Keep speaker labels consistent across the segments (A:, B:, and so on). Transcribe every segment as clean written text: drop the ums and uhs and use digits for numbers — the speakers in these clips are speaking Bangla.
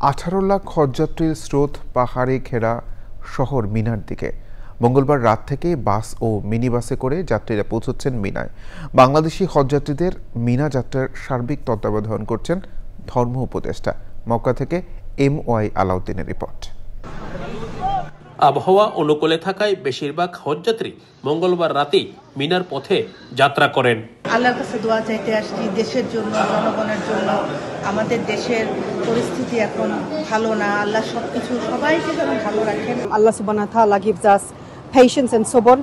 A: 18 লাখ হজযাত্রীর স্রোত পাহাড়ে ঘেরা শহর মিনার দিকে। মঙ্গলবার রাত থেকে বাস ও মিনি বাসে করে যাত্রীরা পৌঁছচ্ছেন মিনায়। বাংলাদেশি হজযাত্রীদের মিনা যাত্রার সার্বিক তত্ত্বাবধান করছেন ধর্ম উপদেষ্টা। মক্কা থেকে MY আলাউদ্দিনের রিপোর্ট।
B: আবহাওয়া অনুকূলে থাকায় বেশিরভাগ হজযাত্রী মঙ্গলবার রাতেই মিনার পথে যাত্রা করেন।
C: আল্লাহর কাছে দোয়া চাইতে আসছি দেশের জন্য, জনগণের জন্য। আমাদের দেশের পরিস্থিতি এখন ভালো না। আল্লাহ সবকিছু সবাইকে যেন ভালো রাখেন।
D: Allah subhanahu wa ta'ala gives us patience and sabr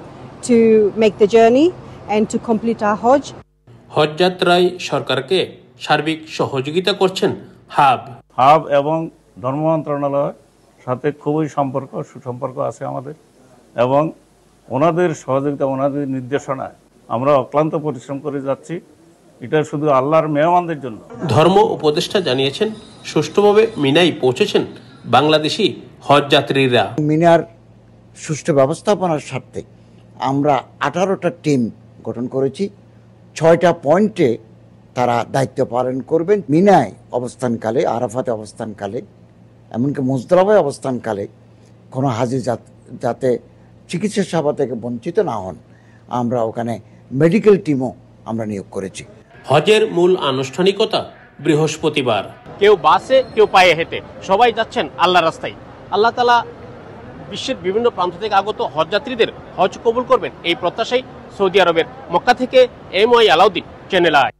D: to make the journey and to complete our Hajj.
B: হজযাত্রায় সরকারকে সার্বিক সহযোগিতা করছেন হাব
E: এবং ধর্ম মন্ত্রণালয় সাথে খুবই সুসম্পর্ক আছে আমাদের, এবং ওনাদের সহযোগিতা, ওনাদের নির্দেশনায় আমরা অক্লান্ত পরিশ্রম করে যাচ্ছি। এটা শুধু আল্লাহর মেহমানদের জন্য।
B: ধর্ম উপদেষ্টা জানিয়েছেন, সুষ্ঠুভাবে মিনায় পৌঁছেছেন বাংলাদেশি হজযাত্রীরা।
F: মিনার সুষ্ঠু ব্যবস্থাপনার স্বার্থে আমরা 18টা টিম গঠন করেছি। 6টা পয়েন্টে তারা দায়িত্ব পালন করবেন। মিনায় অবস্থানকালে, আরাফাতে অবস্থানকালে, এমনকি মুজদালিফায় অবস্থানকালে কোনো হাজি যাতে চিকিৎসা সেবা থেকে বঞ্চিত না হন, আমরা ওখানে মেডিকেল টিমও আমরা নিয়োগ করেছি।
B: হজের মূল আনুষ্ঠানিকতা বৃহস্পতিবার।
G: কেউ বাসে, কেউ পায়ে হেঁটে, সবাই যাচ্ছেন আল্লাহর রাস্তায়। আল্লাহ তাআলা বিশ্বের বিভিন্ন প্রান্ত থেকে আগত হজযাত্রীদের হজ কবুল করবেন এই প্রত্যাশায় সৌদি আরবের মক্কা থেকে MY আলাউদ্দিন, চ্যানেল আই।